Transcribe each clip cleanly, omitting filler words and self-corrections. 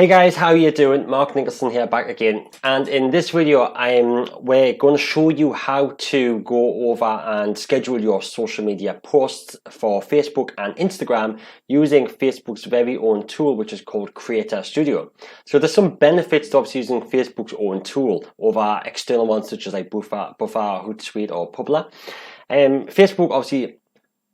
Hey guys, how you doing? Mark Nicholson here, back again, and in this video we're going to show you how to go over and schedule your social media posts for Facebook and Instagram using Facebook's very own tool, which is called Creator Studio. So there's some benefits to obviously using Facebook's own tool over external ones such as like Buffer, Hootsuite or Publer. Facebook obviously,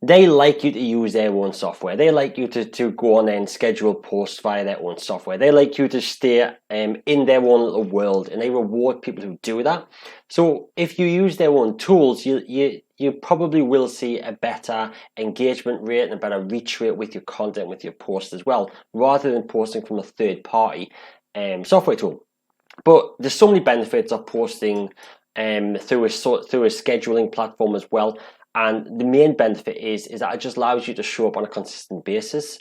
they like you to use their own software. They like you to go on and schedule posts via their own software. They like you to stay in their own little world, and they reward people who do that. So if you use their own tools, you probably will see a better engagement rate and a better reach rate with your content, with your posts as well, rather than posting from a third party software tool. But there's so many benefits of posting through a scheduling platform as well. And the main benefit is that it just allows you to show up on a consistent basis.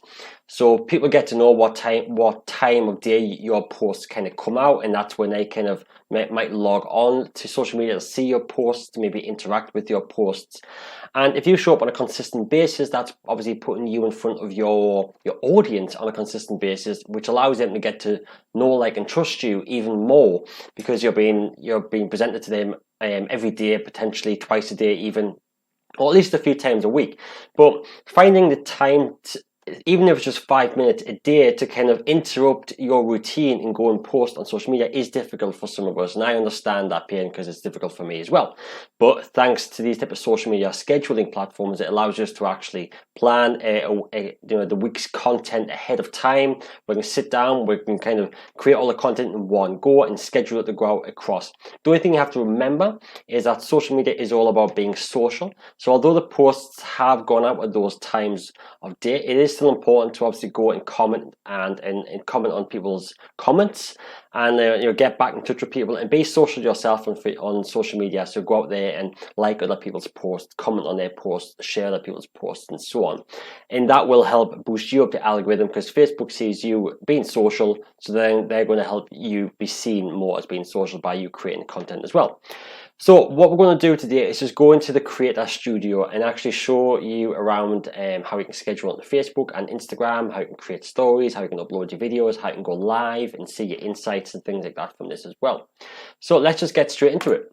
So people get to know what time of day your posts kind of come out, and that's when they kind of might log on to social media to see your posts, to maybe interact with your posts. And if you show up on a consistent basis, that's obviously putting you in front of your audience on a consistent basis, which allows them to get to know, like, and trust you even more, because you're being presented to them every day, potentially twice a day even, or at least a few times a week. But finding the time, even if it's just 5 minutes a day, to kind of interrupt your routine and go and post on social media is difficult for some of us, and I understand that pain because it's difficult for me as well. But thanks to these type of social media scheduling platforms, it allows us to actually plan the week's content ahead of time. We can sit down, we can kind of create all the content in one go and schedule it to go out across. The only thing you have to remember is that social media is all about being social. So although the posts have gone out at those times of day, it is still important to obviously go and comment and comment on people's comments, and get back in touch with people and be social yourself on social media. So go out there and like other people's posts, comment on their posts, share other people's posts, and so on. And that will help boost you up the algorithm, because Facebook sees you being social, so then they're going to help you be seen more as being social by you creating content as well. So what we're going to do today is just go into the Creator Studio and actually show you around how you can schedule on Facebook and Instagram, how you can create stories, how you can upload your videos, how you can go live and see your insights and things like that from this as well. So let's just get straight into it.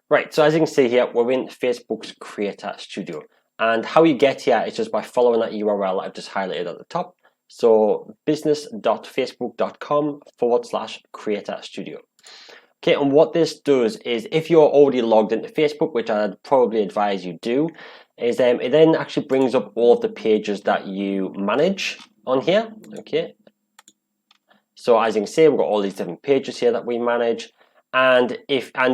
Right, so as you can see here, we're in Facebook's Creator Studio. And how you get here is just by following that URL I've just highlighted at the top. So business.facebook.com/Creator Studio. Okay, and what this does is, if you're already logged into Facebook, which I'd probably advise you do, is it then actually brings up all of the pages that you manage on here. Okay, so as you can see, we've got all these different pages here that we manage, and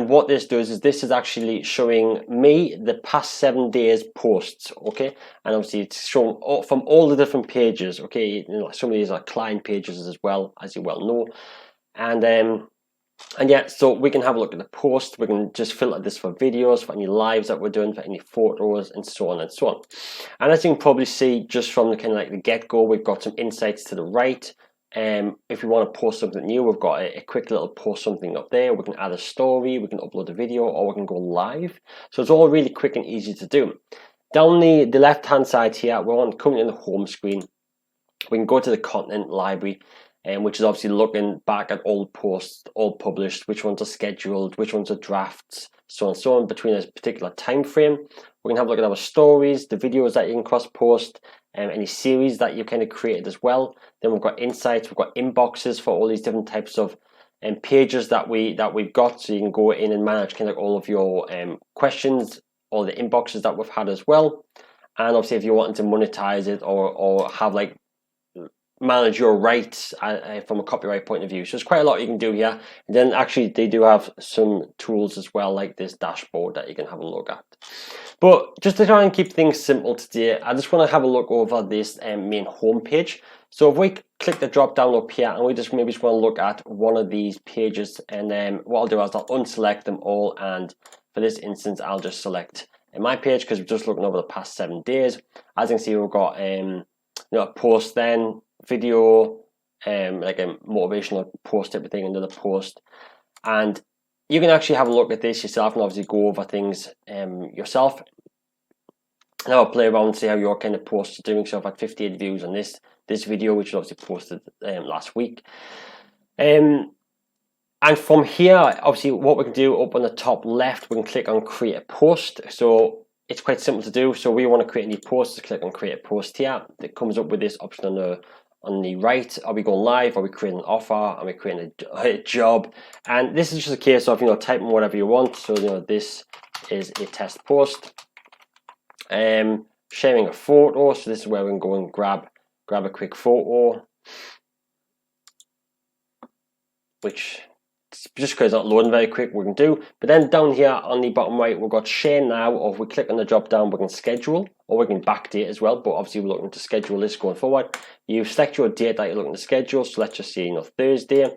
what this does is this is actually showing me the past 7 days posts. Okay, and obviously it's showing from all the different pages. Okay, some of these are client pages as well, as you well know, and yeah, so we can have a look at the post. We can just filter this for videos, for any lives that we're doing, for any photos, and so on and so on. And as you can probably see, just from the kind of like the get-go, we've got some insights to the right. If we want to post something new, we've got a quick little post something up there. We can add a story, we can upload a video, or we can go live. So it's all really quick and easy to do. Down the left-hand side here, we're currently on the home screen. We can go to the content library, which is obviously looking back at all posts, all published, which ones are scheduled, which ones are drafts, so on and so on, between a particular time frame. We can have a look at our stories, the videos that you can cross post, any series that you kind of created as well. Then we've got insights, we've got inboxes for all these different types of pages that we've got, so you can go in and manage kind of all of your questions, all the inboxes that we've had as well. And obviously, if you're wanting to monetize it or have like manage your rights from a copyright point of view. So there's quite a lot you can do here. And then actually they do have some tools as well, like this dashboard that you can have a look at. But just to try and keep things simple today, I just want to have a look over this main home page. So if we click the drop down up here, and we just want to look at one of these pages, and then what I'll do is I'll unselect them all, and for this instance I'll just select my page, because we're just looking over the past 7 days. As you can see, we've got a post, then video, like a motivational post type of thing, another post, and you can actually have a look at this yourself and obviously go over things yourself. Now I'll play around and see how your kind of posts are doing. So I've had 58 views on this, this video, which was obviously posted last week. And from here, obviously, what we can do up on the top left, we can click on create a post. So it's quite simple to do. So we want to create a new post, just click on create a post here. It comes up with this option on the right. Are we going live? Are we creating an offer? Are we creating a job? And this is just a case of, typing whatever you want. So, this is a test post. Sharing a photo. So this is where we can go and grab a quick photo, which just because it's not loading very quick, we can do. But then down here on the bottom right, we've got share now, or if we click on the drop down, we can schedule, or we can backdate as well. But obviously, we're looking to schedule this going forward. You select your date that you're looking to schedule. So let's just say, Thursday.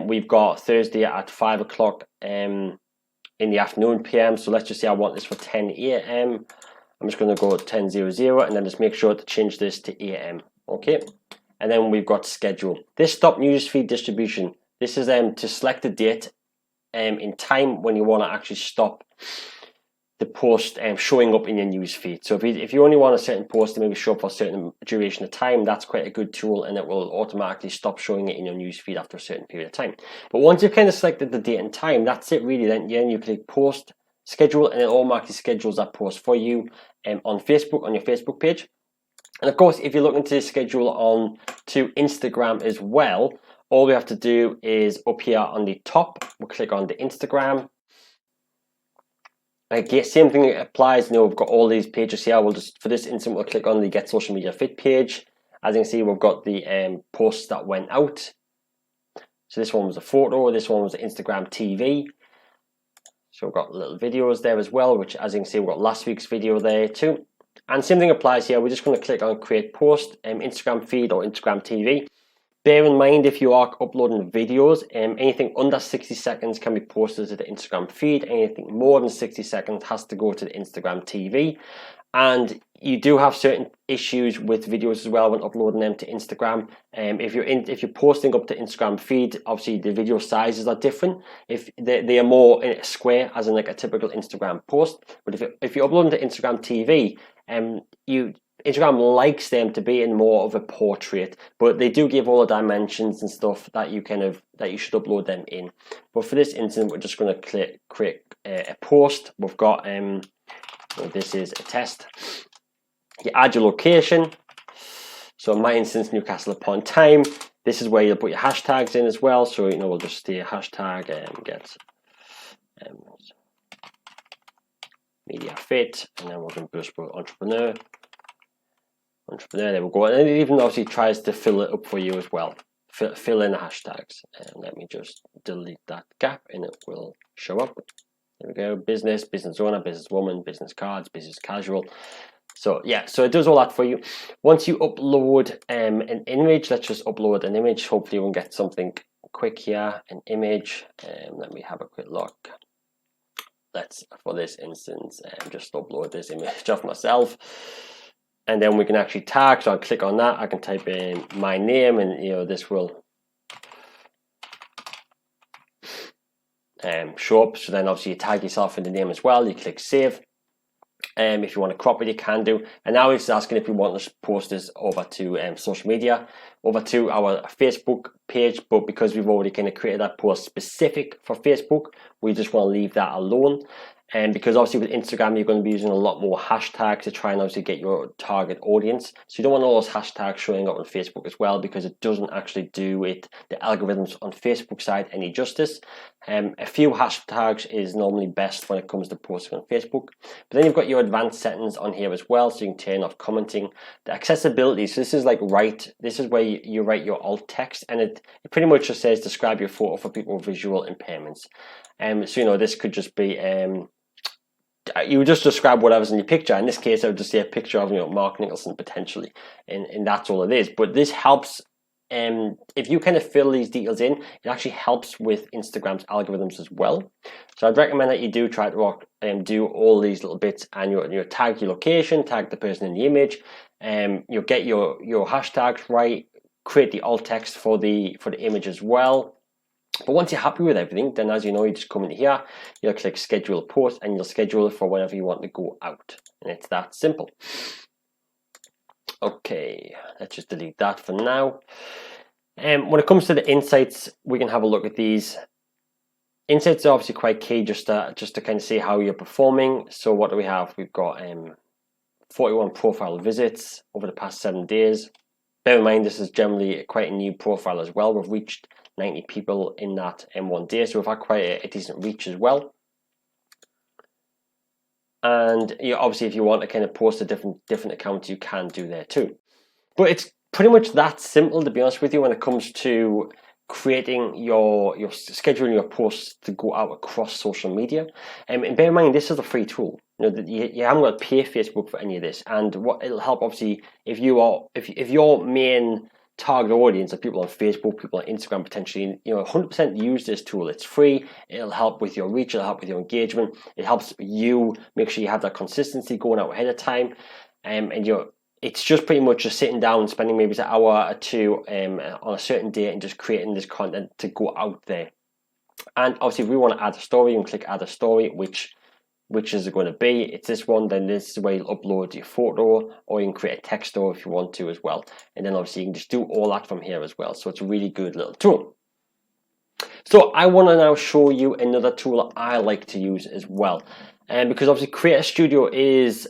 We've got Thursday at 5 o'clock in the afternoon PM. So let's just say I want this for 10 AM. I'm just going to go 10:00 and then just make sure to change this to AM. Okay. And then we've got schedule. This stop newsfeed distribution. This is to select a date in time when you want to actually stop the post showing up in your newsfeed. So if you only want a certain post to maybe show up for a certain duration of time, that's quite a good tool, and it will automatically stop showing it in your newsfeed after a certain period of time. But once you've kind of selected the date and time, that's it really. Then you click post, schedule, and it automatically schedules that post for you on Facebook, on your Facebook page. And of course, if you're looking to schedule on to Instagram as well, all we have to do is up here on the top, we'll click on the Instagram. Again, same thing applies. We've got all these pages here. We'll just, for this instance, we'll click on the Get Social Media Fit page. As you can see, we've got the posts that went out. So this one was a photo, this one was Instagram TV. So we've got little videos there as well, which as you can see, we've got last week's video there too. And same thing applies here. We're just going to click on create post, Instagram feed or Instagram TV. Bear in mind, if you are uploading videos, anything under 60 seconds can be posted to the Instagram feed. Anything more than 60 seconds has to go to the Instagram TV. And you do have certain issues with videos as well when uploading them to Instagram. If you're posting up to Instagram feed, obviously the video sizes are different. If they are more in a square, as in like a typical Instagram post. But if you upload them to Instagram TV, Instagram likes them to be in more of a portrait, but they do give all the dimensions and stuff that you should upload them in. But for this instance, we're just going to create a post. We've got this is a test. You add your location. So in my instance, Newcastle upon Tyne. This is where you'll put your hashtags in as well. So we'll just do a hashtag get media fit, and then we're going to just put entrepreneur, there we go. And it even obviously tries to fill it up for you as well. Fill in the hashtags. And let me just delete that gap and it will show up. There we go. Business, business owner, business woman, business cards, business casual. So yeah, so it does all that for you. Once you upload an image, let's just upload an image. Hopefully we'll get something quick here. An image. Let me have a quick look. Let's, for this instance, just upload this image of myself. And then we can actually tag. So I'll click on that. I can type in my name, and this will show up. So then obviously you tag yourself in the name as well. You click save. If you want to crop it, you can do. And now it's asking if we want to post this over to social media, over to our Facebook page. But because we've already kind of created that post specific for Facebook, we just want to leave that alone. And because obviously with Instagram, you're going to be using a lot more hashtags to try and obviously get your target audience. So you don't want all those hashtags showing up on Facebook as well, because it doesn't actually do it, the algorithms on Facebook side, any justice. A few hashtags is normally best when it comes to posting on Facebook. But then you've got your advanced settings on here as well, so you can turn off commenting. The accessibility, so this is like this is where you write your alt text, and it pretty much just says describe your photo for people with visual impairments. So this could just be you would just describe whatever's in your picture. In this case, I would just say a picture of Mark Nicholson potentially, and that's all it is. But this helps. If you kind of fill these details in, it actually helps with Instagram's algorithms as well. So I'd recommend that you do try to do all these little bits, and you tag your location, tag the person in the image, you'll get your hashtags right, create the alt text for the image as well. But once you're happy with everything, then as you know, you just come in here, you'll click schedule a post, and you'll schedule it for whenever you want to go out. And it's that simple. Okay, let's just delete that for now. When it comes to the insights, we can have a look at these. Insights are obviously quite key just to kind of see how you're performing. So what do we have? We've got 41 profile visits over the past 7 days. Bear in mind, this is generally quite a new profile as well. We've reached 90 people in that in 1 day, so we've had quite a decent reach as well. And obviously, if you want to kind of post a different account, you can do there too. But it's pretty much that simple, to be honest with you, when it comes to creating your scheduling your posts to go out across social media. And bear in mind, this is a free tool. You haven't got to pay Facebook for any of this. And what it'll help, obviously, if your main target audience are people on Facebook, people on Instagram, potentially, 100% use this tool. It's free. It'll help with your reach. It'll help with your engagement. It helps you make sure you have that consistency going out ahead of time. And it's just pretty much just sitting down and spending maybe an hour or two on a certain day and just creating this content to go out there. And obviously, if we want to add a story, you can click add a story, which is it going to be? It's this one. Then this is where you'll upload your photo, or you can create a text story if you want to as well. And then obviously you can just do all that from here as well. So it's a really good little tool. So I want to now show you another tool I like to use as well, and because obviously Creator Studio is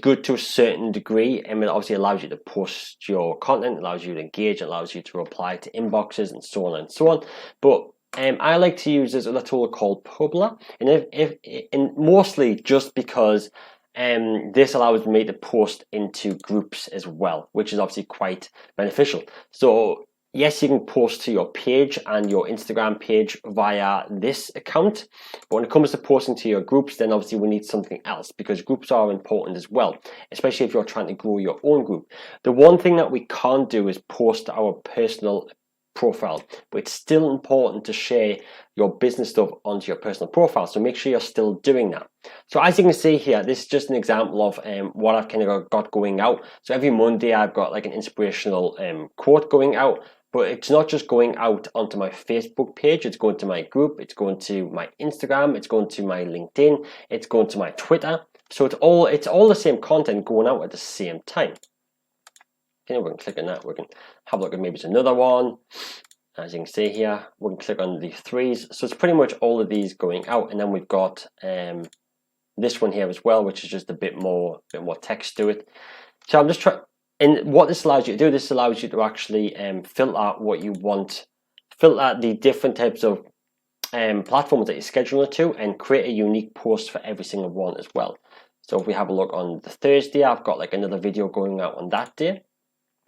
good to a certain degree, and it obviously allows you to post your content, allows you to engage, allows you to reply to inboxes and so on and so on. But I like to use this other tool called Publa, and mostly just because this allows me to post into groups as well, which is obviously quite beneficial. So yes, you can post to your page and your Instagram page via this account, but when it comes to posting to your groups, then obviously we need something else, because groups are important as well, especially if you're trying to grow your own group. The one thing that we can't do is post our personal profile, but it's still important to share your business stuff onto your personal profile, so make sure you're still doing that. So as you can see here, this is just an example of what I've kind of got going out. So every Monday I've got like an inspirational quote going out, but it's not just going out onto my Facebook page, it's going to my group, it's going to my Instagram, it's going to my LinkedIn, it's going to my Twitter. So it's all the same content going out at the same time. Okay, we can click on that. We can have a look at maybe it's another one. As you can see here, we can click on the threes. So it's pretty much all of these going out, and then we've got this one here as well, which is just a bit more text to it. So I'm just trying. And what this allows you to do, this allows you to actually filter out what you want, filter out the different types of platforms that you schedule it to, and create a unique post for every single one as well. So if we have a look on the Thursday, I've got like another video going out on that day.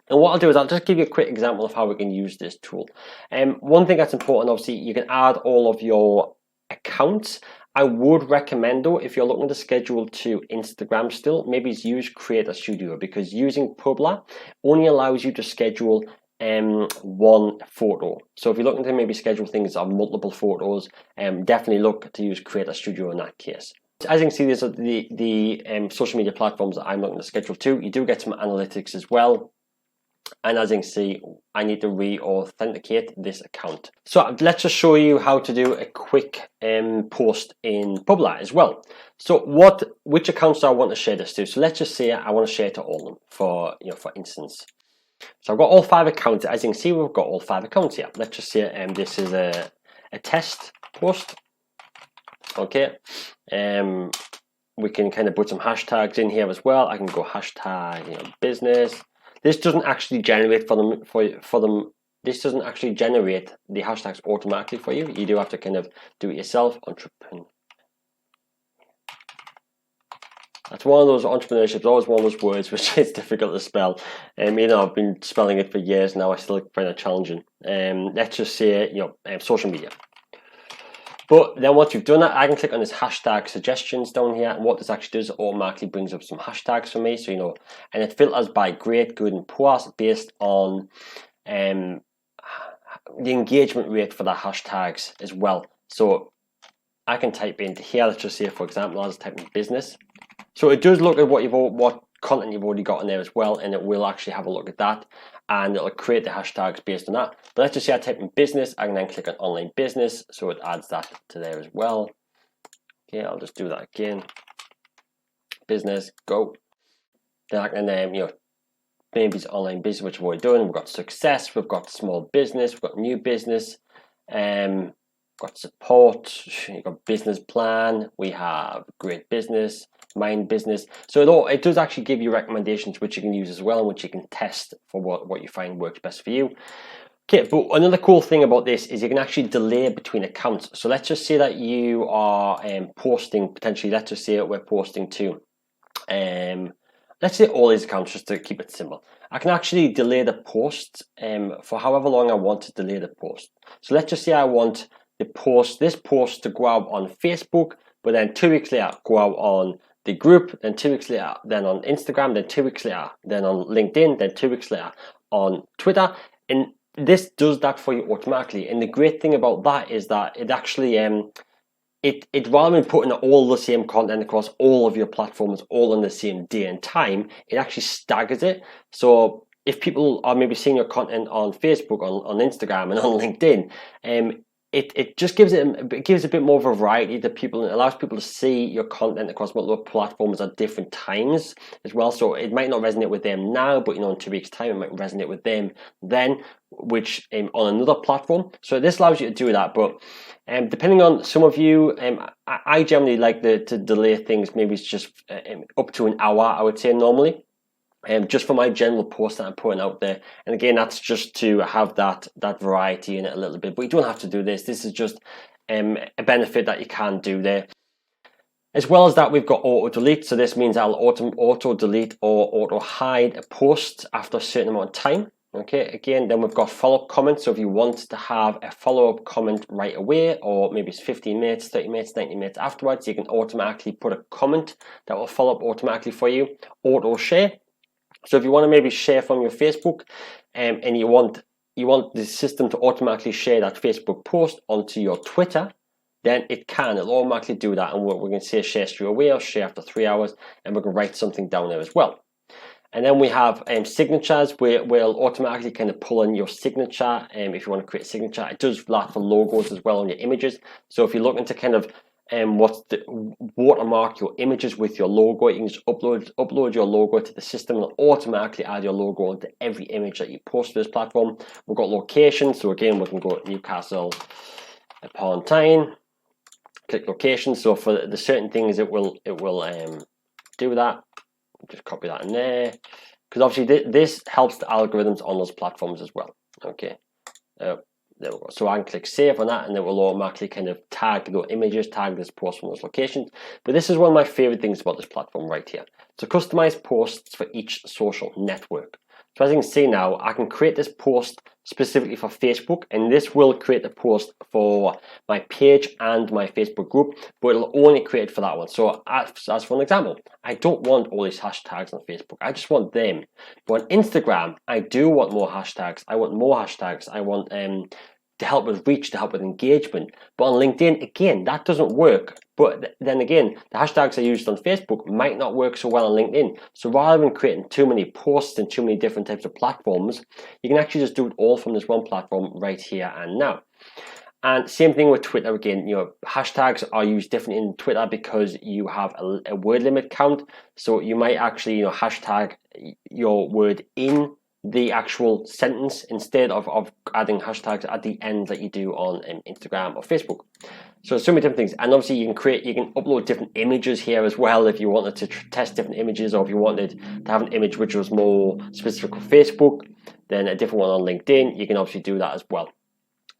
And what I'll do is I'll just give you a quick example of how we can use this tool. One thing that's important, obviously, you can add all of your accounts. I would recommend, though, if you're looking to schedule to Instagram still, maybe use Creator Studio, because using Publa only allows you to schedule one photo. So if you're looking to maybe schedule things of multiple photos, definitely look to use Creator Studio in that case. As you can see, these are the social media platforms that I'm looking to schedule to. You do get some analytics as well. And as you can see, I need to re-authenticate this account. So let's just show you how to do a quick post in Publa as well. So which accounts do I want to share this to? So let's just say I want to share to all of them for instance. So I've got all 5 accounts. As you can see, we've got all 5 accounts here. Let's just say this is a test post. Okay. We can kind of put some hashtags in here as well. I can go hashtag business. This doesn't actually generate for them. This doesn't actually generate the hashtags automatically for you. You do have to kind of do it yourself. Entrepreneur. That's one of those entrepreneurships. Always one of those words which is difficult to spell. I've been spelling it for years now. I still find it challenging. Let's just say social media. But then once you've done that, I can click on this hashtag suggestions down here, and what this actually does, it automatically brings up some hashtags for me. So and it filters by great, good, and poor based on the engagement rate for the hashtags as well. So I can type into here. Let's just say, for example, I'll just type in business. So it does look at what content you've already got in there as well, and it will actually have a look at that, and it'll create the hashtags based on that. But let's just say I type in business. I can then click on online business, so it adds that to there as well. Okay, I'll just do that again. Business, go. Then I can maybe it's online business, which we've already done. We've got success, we've got small business, we've got new business, got support, you've got business plan, we have great business, mind business. So it does actually give you recommendations which you can use as well, and which you can test for what you find works best for you. Okay, but another cool thing about this is you can actually delay between accounts. So let's just say that you are posting, potentially, let's just say we're posting to, let's say all these accounts, just to keep it simple. I can actually delay the post for however long I want to delay the post. So let's just say I want this post to go out on Facebook, but then 2 weeks later go out on the group, then 2 weeks later then on Instagram, then 2 weeks later then on LinkedIn, then 2 weeks later on Twitter. And this does that for you automatically. And the great thing about that is that it actually it rather than putting all the same content across all of your platforms all on the same day and time, it actually staggers it. So if people are maybe seeing your content on Facebook, on Instagram, and on LinkedIn, it just gives a bit more of a variety to people, and it allows people to see your content across multiple platforms at different times as well. So it might not resonate with them now, but in 2 weeks' time it might resonate with them then, which on another platform. So this allows you to do that. But depending on some of you, I generally like to delay things. Maybe it's just up to an hour, I would say, normally. Just for my general post that I'm putting out there. And again, that's just to have that variety in it a little bit, but you don't have to do this. This is just a benefit that you can do there. As well as that, we've got auto delete. So this means I'll auto delete or auto hide a post after a certain amount of time. Okay, again, then we've got follow-up comments. So if you want to have a follow-up comment right away, or maybe it's 15 minutes, 30 minutes, 90 minutes afterwards, you can automatically put a comment that will follow up automatically for you. Auto share. So if you want to maybe share from your Facebook and you want the system to automatically share that Facebook post onto your Twitter, then it'll automatically do that. And we're going to say share straight away or share after 3 hours, and we're going to write something down there as well. And then we have signatures, where we'll automatically kind of pull in your signature. If you want to create a signature, it does that for logos as well on your images. So if you're looking to kind of watermark your images with your logo, you can just upload your logo to the system, and it'll automatically add your logo into every image that you post to this platform. We've got location, so again we can go to Newcastle upon Tyne, click location. So for the certain things it will do that. Just copy that in there, because obviously this helps the algorithms on those platforms as well. Okay, there we go. So I can click save on that, and it will automatically kind of tag the images, tag this post from those locations. But this is one of my favorite things about this platform right here. So customize posts for each social network. So as you can see now, I can create this post specifically for Facebook, and this will create a post for my page and my Facebook group, but it'll only create for that one. So as for an example, I don't want all these hashtags on Facebook. I just want them. But on Instagram, I do want more hashtags. I want more hashtags. I want to help with reach, to help with engagement. But on LinkedIn, again, that doesn't work. But then again, the hashtags I used on Facebook might not work so well on LinkedIn. So rather than creating too many posts and too many different types of platforms, you can actually just do it all from this one platform right here and now. And same thing with Twitter. Again, hashtags are used differently in Twitter because you have a word limit count. So you might actually hashtag your word in the actual sentence instead of adding hashtags at the end that you do on Instagram or Facebook. So many different things. And obviously you can upload different images here as well if you wanted to test different images, or if you wanted to have an image which was more specific for Facebook, then a different one on LinkedIn, you can obviously do that as well.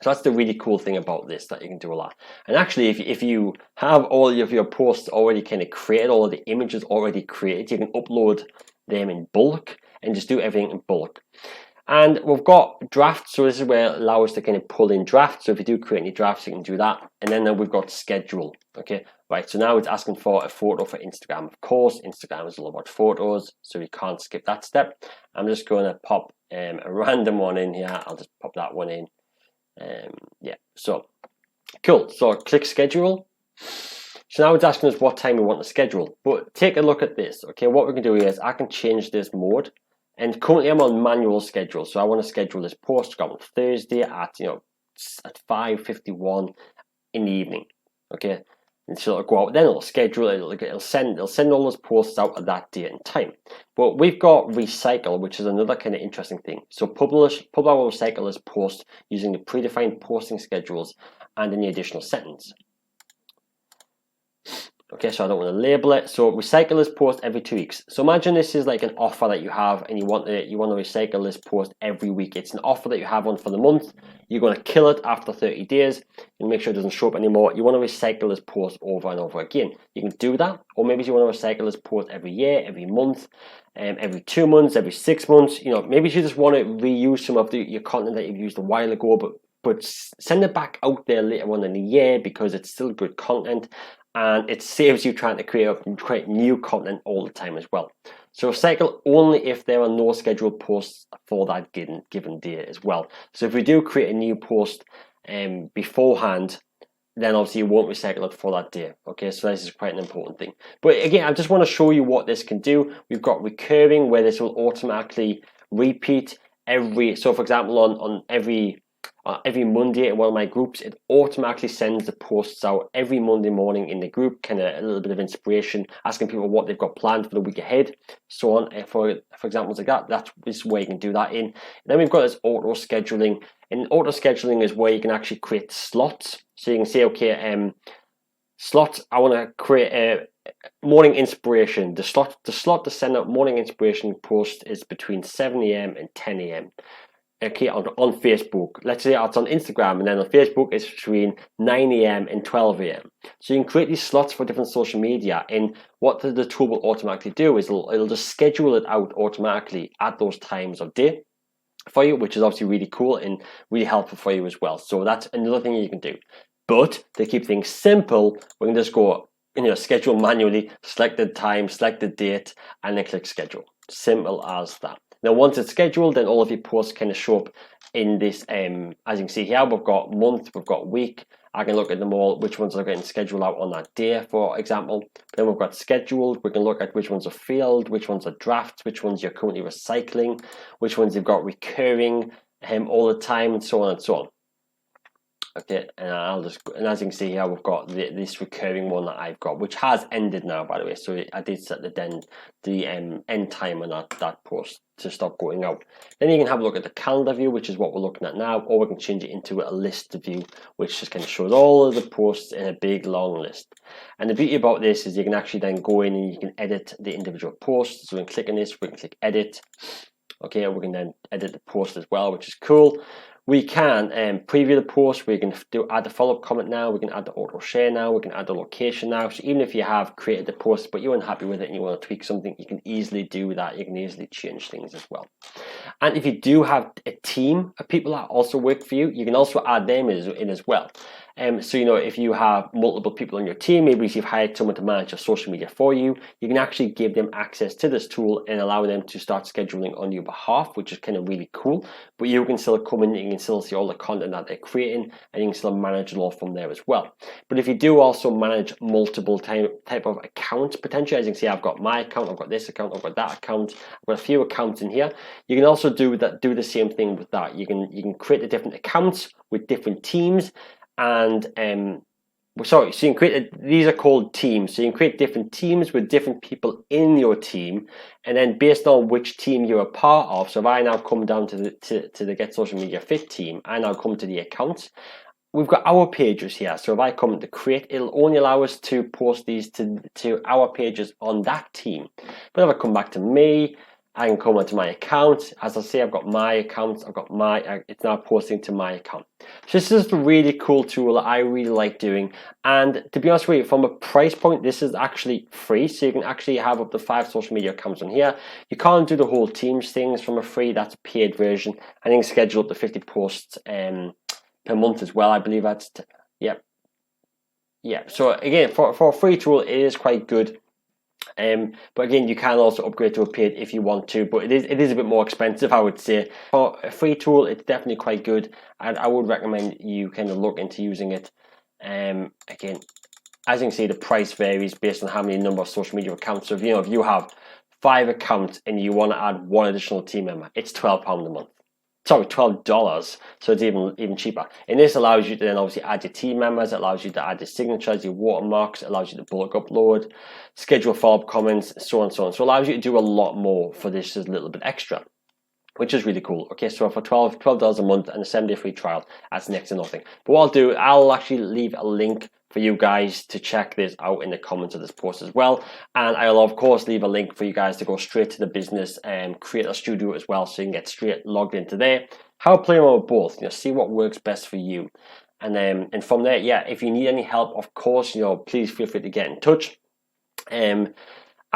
So that's the really cool thing about this, that you can do a lot. And actually, if you have all of your posts already kind of created, all of the images already created, you can upload them in bulk and just do everything in bulk. And we've got drafts, so this is where it allows us to kind of pull in drafts. So if you do create any drafts, you can do that. And then we've got schedule. Okay, right, so now it's asking for a photo for Instagram. Of course, Instagram is all about photos, so we can't skip that step. I'm just going to pop a random one in here. I'll just pop that one in. Yeah, so cool. So click schedule. So now it's asking us what time we want to schedule. But take a look at this. Okay, what we can do is I can change this mode. And currently I'm on manual schedule, so I want to schedule this post on Thursday at 5:51 in the evening. Okay, And so it'll go out, then it'll schedule it, it'll send all those posts out at that date and time. But we've got recycle, which is another kind of interesting thing. So publish will recycle this post using the predefined posting schedules and any additional settings. Okay, so I don't want to label it. So recycle this post every 2 weeks. So imagine this is like an offer that you have, and you want to recycle this post every week. It's an offer that you have on for the month. You're going to kill it after 30 days and make sure it doesn't show up anymore. You want to recycle this post over and over again. You can do that, or maybe you want to recycle this post every year, every month, every 2 months, every 6 months. You know, maybe you just want to reuse some of your content that you've used a while ago, but send it back out there later on in the year because it's still good content. And it saves you trying to create new content all the time as well. So recycle only if there are no scheduled posts for that given day as well. So if we do create a new post beforehand, then obviously you won't recycle it for that day. Okay, so this is quite an important thing. But again, I just want to show you what this can do. We've got recurring, where this will automatically repeat so for example, on every Monday in one of my groups, it automatically sends the posts out every Monday morning in the group, kind of a little bit of inspiration, asking people what they've got planned for the week ahead, so on. For examples like that, that's where you can do that in. And then we've got this auto scheduling, and auto scheduling is where you can actually create slots. So you can say, okay, slots, I want to create a morning inspiration. The slot to send out morning inspiration post is between 7 a.m. and 10 a.m. Okay, on Facebook. Let's say it's on Instagram, and then on Facebook it's between 9 a.m. and 12 a.m. So you can create these slots for different social media, and what the tool will automatically do is it'll just schedule it out automatically at those times of day for you, which is obviously really cool and really helpful for you as well. So that's another thing you can do. But to keep things simple, we can just go, schedule manually, select the time, select the date, and then click schedule. Simple as that. Now, once it's scheduled, then all of your posts kind of show up in this, as you can see here, we've got month, we've got week. I can look at them all, which ones are getting scheduled out on that day, for example. Then we've got scheduled. We can look at which ones are failed, which ones are drafts, which ones you're currently recycling, which ones you've got recurring all the time, and so on and so on. Okay, and as you can see here, we've got this recurring one that I've got, which has ended now, by the way. So I did set the end time on that post to stop going out. Then you can have a look at the calendar view, which is what we're looking at now, or we can change it into a list view, which just kind of shows all of the posts in a big long list. And the beauty about this is you can actually then go in and you can edit the individual posts. So we can click on this, we can click edit. Okay, we can then edit the post as well, which is cool. We can preview the post. We can add the follow-up comment now. We can add the auto share now. We can add the location now. So even if you have created the post but you're unhappy with it and you want to tweak something, you can easily do that. You can easily change things as well. And if you do have a team of people that also work for you, you can also add them in as well. So if you have multiple people on your team, maybe if you've hired someone to manage your social media for you, you can actually give them access to this tool and allow them to start scheduling on your behalf, which is kind of really cool. But you can still come in, you can still see all the content that they're creating, and you can still manage it all from there as well. But if you do also manage multiple type of accounts, potentially, as you can see, I've got my account, I've got this account, I've got that account, I've got a few accounts in here. You can also do the same thing with that. You can create the different accounts with different teams. And so you can create these are called teams. So you can create different teams with different people in your team, and then based on which team you're a part of. So if I now come down to the Get Social Media Fit team, I now come to the accounts. We've got our pages here. So if I come to create, it'll only allow us to post these to our pages on that team. But if I come back to me, I can come onto my account. As I say, I've got my account. It's now posting to my account. So this is a really cool tool that I really like doing. And to be honest with you, from a price point, this is actually free. So you can actually have up to 5 social media accounts on here. You can't do the whole Teams things from a free. That's a paid version. And you can schedule up to 50 posts per month as well. I believe that's yeah. So again, for a free tool, it is quite good. But again, you can also upgrade to a paid if you want to, but it is a bit more expensive, I would say. For a free tool, it's definitely quite good, and I would recommend you kind of look into using it. Again, as you can see, the price varies based on how many number of social media accounts. So if you have 5 accounts and you want to add 1 additional team member, it's £12 a month. sorry, $12, so it's even cheaper. And this allows you to then obviously add your team members, it allows you to add your signatures, your watermarks, it allows you to bulk upload, schedule follow-up comments, so on and so on. So it allows you to do a lot more for this as a little bit extra, which is really cool. Okay, so for $12 a month and a 7-day free trial, that's next to nothing. But what I'll do, I'll actually leave a link for you guys to check this out in the comments of this post as well. And I'll of course leave a link for you guys to go straight to the business and create a studio as well, so you can get straight logged into there. How play around with both, see what works best for you. And from there, yeah, if you need any help, of course, please feel free to get in touch.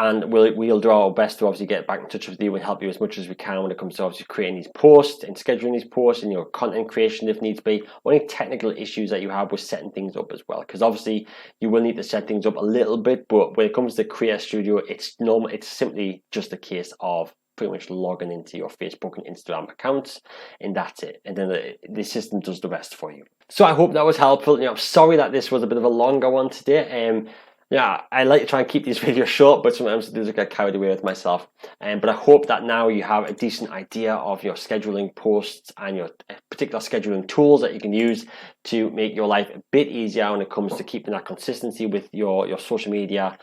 And we'll do our best to obviously get back in touch with you and help you as much as we can when it comes to obviously creating these posts and scheduling these posts and your content creation if needs be, or any technical issues that you have with setting things up as well. Because obviously you will need to set things up a little bit, but when it comes to Creator Studio, it's normal. It's simply just a case of pretty much logging into your Facebook and Instagram accounts, and that's it. And then the system does the rest for you. So I hope that was helpful. I'm sorry that this was a bit of a longer one today. Yeah, I like to try and keep these videos short, but sometimes I do get carried away with myself. But I hope that now you have a decent idea of your scheduling posts and your particular scheduling tools that you can use to make your life a bit easier when it comes to keeping that consistency with your social media,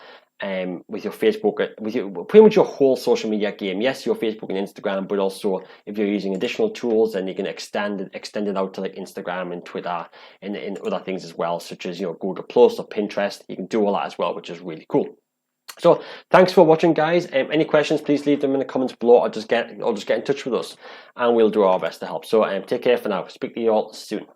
with your Facebook, with pretty much your whole social media game. Yes, your Facebook and Instagram, but also if you're using additional tools, then you can extend it out to like Instagram and Twitter and other things as well, such as Google Plus or Pinterest. You can do all that as well, which is really cool. So thanks for watching, guys. Any questions, please leave them in the comments below, or just get in touch with us and we'll do our best to help. So take care for now. Speak to you all soon.